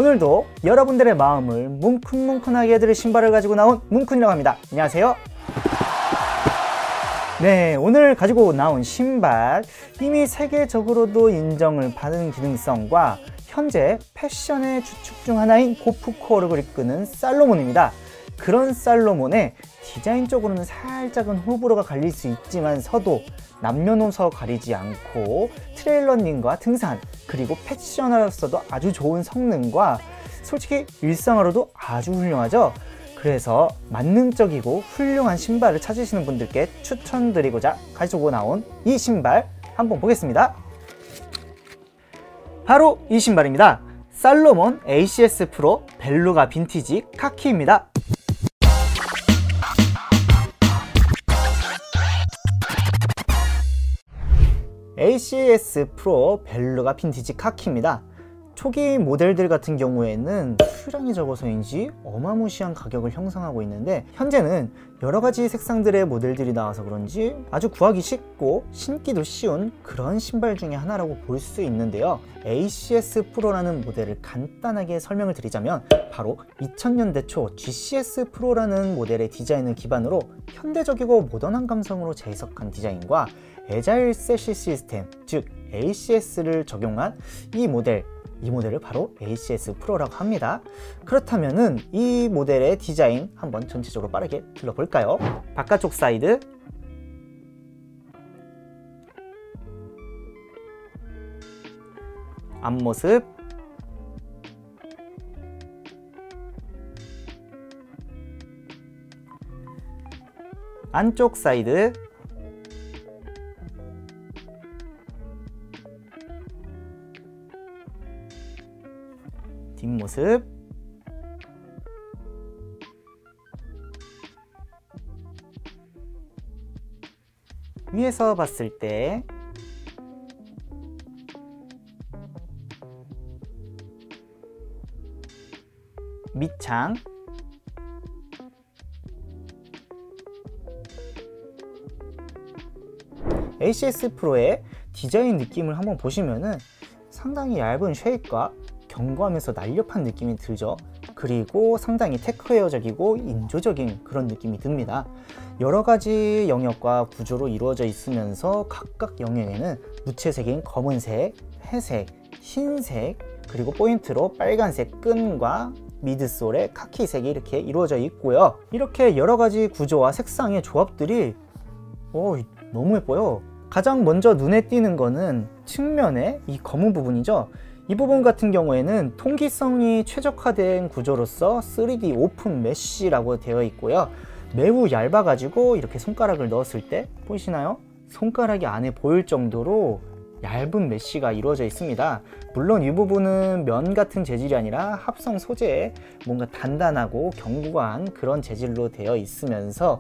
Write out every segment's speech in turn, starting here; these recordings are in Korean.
오늘도 여러분들의 마음을 뭉클뭉클하게 해드릴 신발을 가지고 나온 뭉쿤이라고 합니다. 안녕하세요. 네, 오늘 가지고 나온 신발, 이미 세계적으로도 인정을 받은 기능성과 현재 패션의 주축 중 하나인 고프코어를 이끄는 살로몬입니다. 그런 살로몬의 디자인적으로는 살짝은 호불호가 갈릴 수 있지만서도 남녀노소 가리지 않고 트레일러닝과 등산, 그리고 패셔너로서도 아주 좋은 성능과 솔직히 일상으로도 아주 훌륭하죠. 그래서 만능적이고 훌륭한 신발을 찾으시는 분들께 추천드리고자 가지고 나온 이 신발 한번 보겠습니다. 바로 이 신발입니다. 살로몬 ACS 프로 벨루가 빈티지 카키입니다. ACS 프로 벨루가 빈티지 카키입니다. 초기 모델들 같은 경우에는 수량이 적어서인지 어마무시한 가격을 형성하고 있는데, 현재는 여러가지 색상들의 모델들이 나와서 그런지 아주 구하기 쉽고 신기도 쉬운 그런 신발 중에 하나라고 볼 수 있는데요. ACS 프로라는 모델을 간단하게 설명을 드리자면, 바로 2000년대 초 GCS 프로라는 모델의 디자인을 기반으로 현대적이고 모던한 감성으로 재해석한 디자인과 애자일 세시 시스템, 즉 ACS를 적용한 이 모델을 바로 ACS 프로라고 합니다. 그렇다면은 이 모델의 디자인 한번 전체적으로 빠르게 둘러볼까요? 바깥쪽 사이드, 앞모습, 안쪽 사이드, 뒷모습, 위에서 봤을 때 밑창, ACS 프로의 디자인 느낌을 한번 보시면은 상당히 얇은 쉐입과 견고하면서 날렵한 느낌이 들죠. 그리고 상당히 테크웨어적이고 인조적인 그런 느낌이 듭니다. 여러가지 영역과 구조로 이루어져 있으면서 각각 영역에는 무채색인 검은색, 회색, 흰색, 그리고 포인트로 빨간색 끈과 미드솔의 카키색이 이렇게 이루어져 있고요. 이렇게 여러가지 구조와 색상의 조합들이 너무 예뻐요. 가장 먼저 눈에 띄는 거는 측면의 이 검은 부분이죠. 이 부분 같은 경우에는 통기성이 최적화된 구조로서 3D 오픈 메쉬라고 되어 있고요. 매우 얇아가지고 이렇게 손가락을 넣었을 때 보이시나요? 손가락이 안에 보일 정도로 얇은 메쉬가 이루어져 있습니다. 물론 이 부분은 면 같은 재질이 아니라 합성 소재에 뭔가 단단하고 견고한 그런 재질로 되어 있으면서,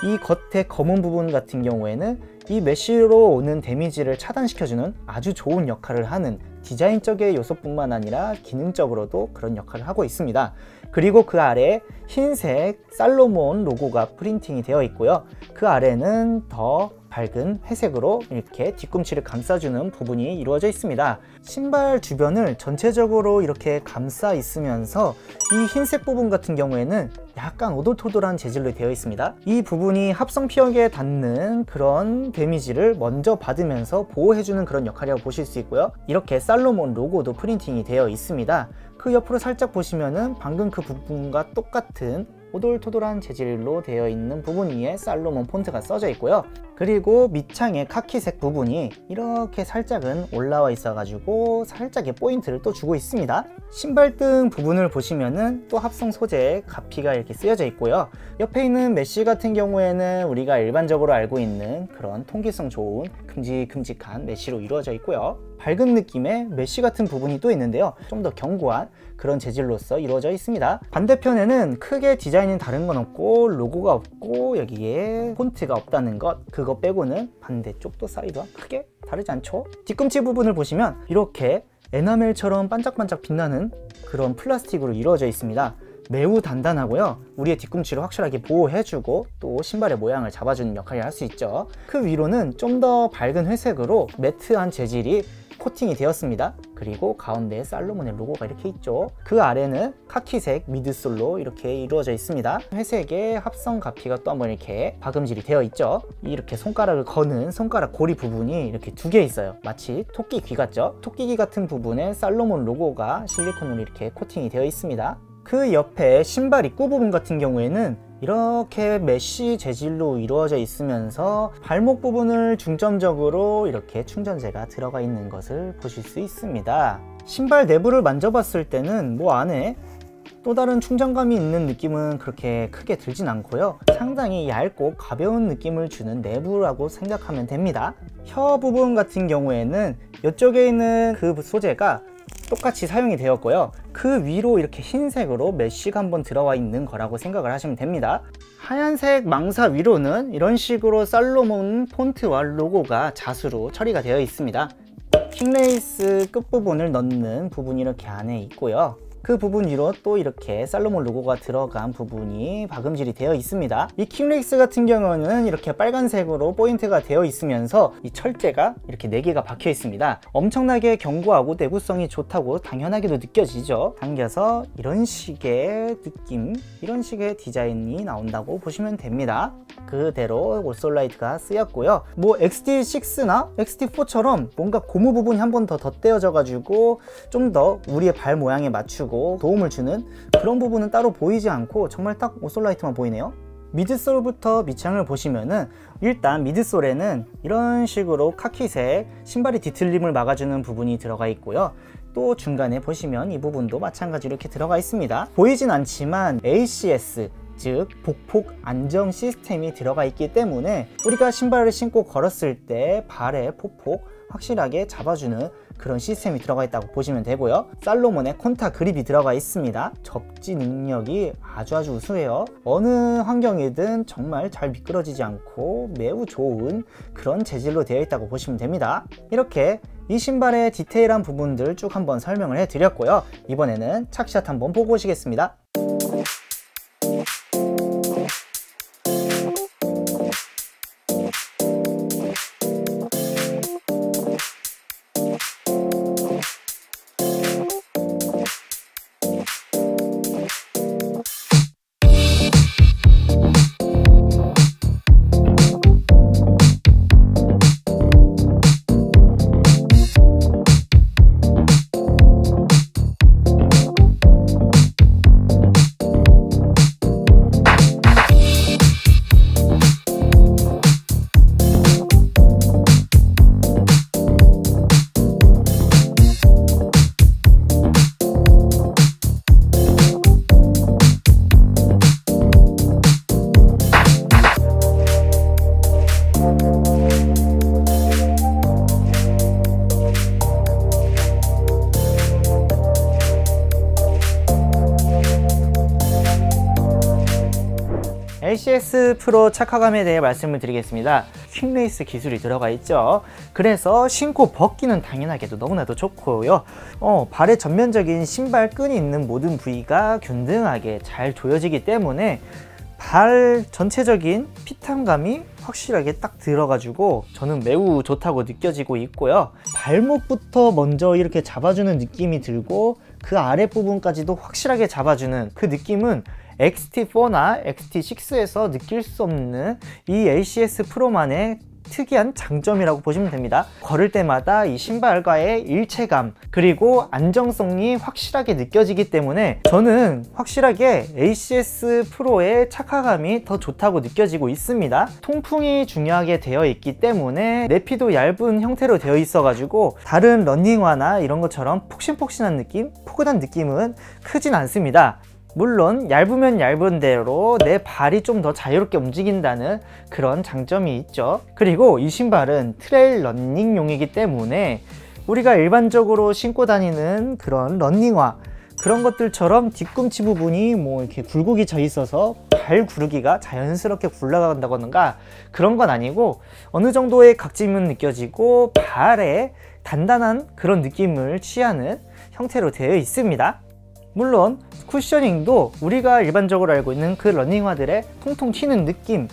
이 겉에 검은 부분 같은 경우에는 이 메쉬로 오는 데미지를 차단시켜주는 아주 좋은 역할을 하는 디자인적인 요소뿐만 아니라 기능적으로도 그런 역할을 하고 있습니다. 그리고 그 아래에 흰색 살로몬 로고가 프린팅이 되어 있고요. 그 아래는 더 밝은 회색으로 이렇게 뒤꿈치를 감싸주는 부분이 이루어져 있습니다. 신발 주변을 전체적으로 이렇게 감싸 있으면서 이 흰색 부분 같은 경우에는 약간 오돌토돌한 재질로 되어 있습니다. 이 부분이 합성 피혁에 닿는 그런 데미지를 먼저 받으면서 보호해주는 그런 역할이라고 보실 수 있고요. 이렇게 살로몬 로고도 프린팅이 되어 있습니다. 그 옆으로 살짝 보시면은 방금 그 부분과 똑같은 오돌토돌한 재질로 되어 있는 부분 위에 살로몬 폰트가 써져 있고요. 그리고 밑창의 카키색 부분이 이렇게 살짝은 올라와 있어 가지고 살짝의 포인트를 또 주고 있습니다. 신발등 부분을 보시면은 또 합성 소재의 가피가 이렇게 쓰여져 있고요. 옆에 있는 메쉬 같은 경우에는 우리가 일반적으로 알고 있는 그런 통기성 좋은 큼직큼직한 메쉬로 이루어져 있고요. 밝은 느낌의 메쉬 같은 부분이 또 있는데요. 좀 더 견고한 그런 재질로서 이루어져 있습니다. 반대편에는 크게 디자인이 다른 건 없고 로고가 없고 여기에 폰트가 없다는 것, 그거 빼고는 반대쪽도 사이드와 크게 다르지 않죠? 뒤꿈치 부분을 보시면 이렇게 에나멜처럼 반짝반짝 빛나는 그런 플라스틱으로 이루어져 있습니다. 매우 단단하고요. 우리의 뒤꿈치를 확실하게 보호해주고 또 신발의 모양을 잡아주는 역할을 할 수 있죠. 그 위로는 좀 더 밝은 회색으로 매트한 재질이 코팅이 되었습니다. 그리고 가운데에 살로몬의 로고가 이렇게 있죠. 그 아래는 카키색 미드솔로 이렇게 이루어져 있습니다. 회색의 합성 가피가 또 한번 이렇게 박음질이 되어 있죠. 이렇게 손가락을 거는 손가락 고리 부분이 이렇게 두 개 있어요. 마치 토끼 귀 같죠. 토끼 귀 같은 부분에 살로몬 로고가 실리콘으로 이렇게 코팅이 되어 있습니다. 그 옆에 신발 입구 부분 같은 경우에는 이렇게 메쉬 재질로 이루어져 있으면서 발목 부분을 중점적으로 이렇게 충전재가 들어가 있는 것을 보실 수 있습니다. 신발 내부를 만져봤을 때는 안에 또 다른 충전감이 있는 느낌은 그렇게 크게 들진 않고요. 상당히 얇고 가벼운 느낌을 주는 내부라고 생각하면 됩니다. 혀 부분 같은 경우에는 이쪽에 있는 그 소재가 똑같이 사용이 되었고요. 그 위로 이렇게 흰색으로 메쉬가 한번 들어와 있는 거라고 생각을 하시면 됩니다. 하얀색 망사 위로는 이런 식으로 살로몬 폰트와 로고가 자수로 처리가 되어 있습니다. 킹레이스 끝부분을 넣는 부분이 이렇게 안에 있고요. 그 부분 위로 또 이렇게 살로몬 로고가 들어간 부분이 박음질이 되어 있습니다. 이 킹레이스 같은 경우는 이렇게 빨간색으로 포인트가 되어 있으면서 이 철제가 이렇게 4개가 박혀 있습니다. 엄청나게 견고하고 내구성이 좋다고 당연하게도 느껴지죠. 당겨서 이런 식의 느낌, 이런 식의 디자인이 나온다고 보시면 됩니다. 그대로 올솔라이트가 쓰였고요. XT6나 XT4처럼 뭔가 고무 부분이 한 번 더 덧대어져 가지고 좀 더 우리의 발 모양에 맞추고 도움을 주는 그런 부분은 따로 보이지 않고 정말 딱 올솔라이트만 보이네요. 미드솔부터 밑창을 보시면은 일단 미드솔에는 이런 식으로 카키색 신발의 뒤틀림을 막아주는 부분이 들어가 있고요. 또 중간에 보시면 이 부분도 마찬가지로 이렇게 들어가 있습니다. 보이진 않지만 ACS 즉 복폭 안정 시스템이 들어가 있기 때문에 우리가 신발을 신고 걸었을 때 발의 폭폭 확실하게 잡아주는 그런 시스템이 들어가 있다고 보시면 되고요. 살로몬의 콘타 그립이 들어가 있습니다. 접지 능력이 아주 우수해요. 어느 환경이든 정말 잘 미끄러지지 않고 매우 좋은 그런 재질로 되어 있다고 보시면 됩니다. 이렇게 이 신발의 디테일한 부분들 쭉 한번 설명을 해 드렸고요. 이번에는 착샷 한번 보고 오시겠습니다. ACS 프로 착화감에 대해 말씀을 드리겠습니다. 퀵레이스 기술이 들어가 있죠. 그래서 신고 벗기는 당연하게도 너무나도 좋고요. 발의 전면적인 신발 끈이 있는 모든 부위가 균등하게 잘 조여지기 때문에 발 전체적인 핏함감이 확실하게 딱 들어가지고 저는 매우 좋다고 느껴지고 있고요. 발목부터 먼저 이렇게 잡아주는 느낌이 들고 그 아랫부분까지도 확실하게 잡아주는 그 느낌은 XT4나 XT6에서 느낄 수 없는 이 ACS 프로만의 특이한 장점이라고 보시면 됩니다. 걸을 때마다 이 신발과의 일체감 그리고 안정성이 확실하게 느껴지기 때문에 저는 확실하게 ACS 프로의 착화감이 더 좋다고 느껴지고 있습니다. 통풍이 중요하게 되어 있기 때문에 내피도 얇은 형태로 되어 있어 가지고 다른 러닝화나 이런 것처럼 폭신폭신한 느낌, 포근한 느낌은 크진 않습니다. 물론 얇으면 얇은 대로 내 발이 좀 더 자유롭게 움직인다는 그런 장점이 있죠. 그리고 이 신발은 트레일 러닝용이기 때문에 우리가 일반적으로 신고 다니는 그런 러닝화 그런 것들처럼 뒤꿈치 부분이 이렇게 굴곡이 져 있어서 발 구르기가 자연스럽게 굴러간다거나 그런 건 아니고 어느 정도의 각짐은 느껴지고 발에 단단한 그런 느낌을 취하는 형태로 되어 있습니다. 물론 쿠셔닝도 우리가 일반적으로 알고 있는 그 러닝화들의 통통 튀는 느낌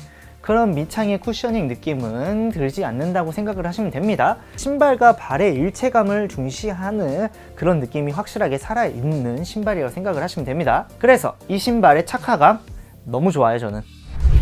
그런 밑창의 쿠셔닝 느낌은 들지 않는다고 생각을 하시면 됩니다. 신발과 발의 일체감을 중시하는 그런 느낌이 확실하게 살아있는 신발이라고 생각을 하시면 됩니다. 그래서 이 신발의 착화감 너무 좋아요. 저는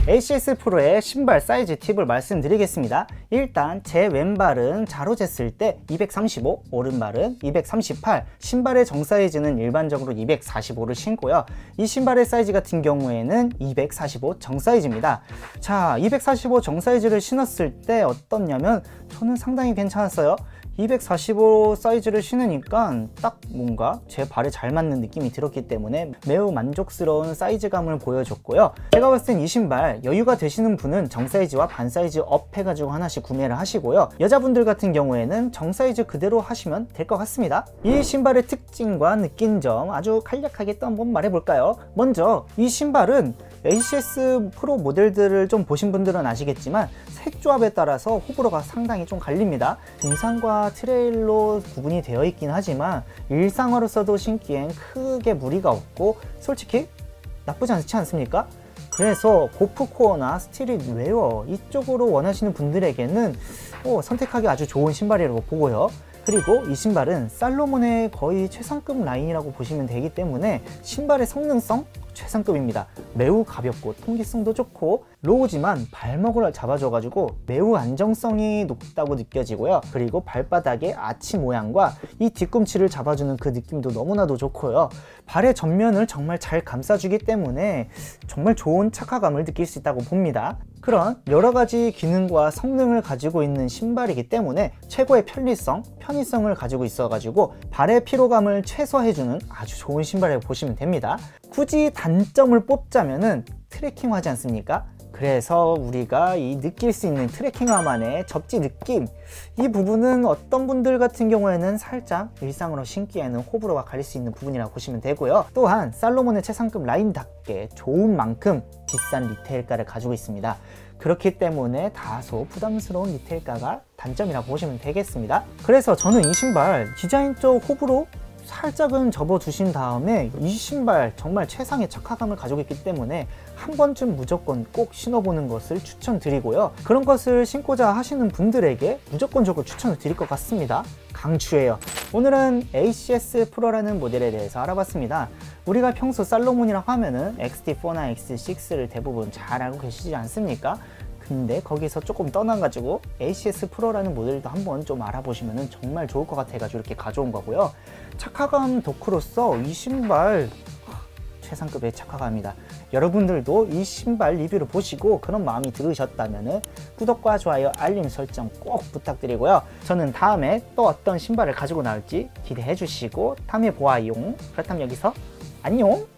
ACS 프로의 신발 사이즈 팁을 말씀드리겠습니다. 일단 제 왼발은 자로 쟀을 때 235, 오른발은 238, 신발의 정 사이즈는 일반적으로 245를 신고요. 이 신발의 사이즈 같은 경우에는 245 정 사이즈입니다. 자, 245 정 사이즈를 신었을 때 어떻냐면 저는 상당히 괜찮았어요. 245 사이즈를 신으니까 딱 뭔가 제 발에 잘 맞는 느낌이 들었기 때문에 매우 만족스러운 사이즈감을 보여줬고요. 제가 봤을 땐 이 신발 여유가 되시는 분은 정 사이즈와 반 사이즈 업 해가지고 하나씩 구매를 하시고요. 여자분들 같은 경우에는 정 사이즈 그대로 하시면 될 것 같습니다. 이 신발의 특징과 느낀 점 아주 간략하게 또 한번 말해볼까요? 먼저 이 신발은 ACS 프로 모델들을 좀 보신 분들은 아시겠지만 색조합에 따라서 호불호가 상당히 좀 갈립니다. 등산과 트레일로 구분이 되어 있긴 하지만 일상화로서도 신기엔 크게 무리가 없고 솔직히 나쁘지 않지 않습니까? 그래서 고프코어나 스트릿 웨어 이쪽으로 원하시는 분들에게는 선택하기 아주 좋은 신발이라고 보고요. 그리고 이 신발은 살로몬의 거의 최상급 라인이라고 보시면 되기 때문에 신발의 성능성 최상급입니다. 매우 가볍고 통기성도 좋고 로우지만 발목을 잡아줘가지고 매우 안정성이 높다고 느껴지고요. 그리고 발바닥의 아치 모양과 이 뒤꿈치를 잡아주는 그 느낌도 너무나도 좋고요. 발의 전면을 정말 잘 감싸주기 때문에 정말 좋은 착화감을 느낄 수 있다고 봅니다. 그런 여러가지 기능과 성능을 가지고 있는 신발이기 때문에 최고의 편리성, 편의성을 가지고 있어가지고 발의 피로감을 최소화해주는 아주 좋은 신발이라고 보시면 됩니다. 굳이 단점을 뽑자면은 트레킹화지 않습니까? 그래서 우리가 이 느낄 수 있는 트레킹화만의 접지 느낌, 이 부분은 어떤 분들 같은 경우에는 살짝 일상으로 신기에는 호불호가 갈릴 수 있는 부분이라고 보시면 되고요. 또한 살로몬의 최상급 라인답게 좋은 만큼 비싼 리테일가를 가지고 있습니다. 그렇기 때문에 다소 부담스러운 리테일가가 단점이라고 보시면 되겠습니다. 그래서 저는 이 신발 디자인적 호불호 살짝은 접어두신 다음에 이 신발 정말 최상의 착화감을 가지고 있기 때문에 한 번쯤 무조건 꼭 신어보는 것을 추천드리고요. 그런 것을 신고자 하시는 분들에게 무조건적으로 추천을 드릴 것 같습니다. 강추해요. 오늘은 ACS 프로라는 모델에 대해서 알아봤습니다. 우리가 평소 살로몬이라고 하면은 XT4나 X6를 대부분 잘 알고 계시지 않습니까? 근데 거기서 조금 떠나가지고 ACS 프로라는 모델도 한번 좀 알아보시면 정말 좋을 것 같아가지고 이렇게 가져온 거고요. 착화감 덕후로서 이 신발 최상급의 착화감입니다. 여러분들도 이 신발 리뷰를 보시고 그런 마음이 들으셨다면 구독과 좋아요, 알림 설정 꼭 부탁드리고요. 저는 다음에 또 어떤 신발을 가지고 나올지 기대해 주시고 다음에 보아요. 그렇다면 여기서 안녕!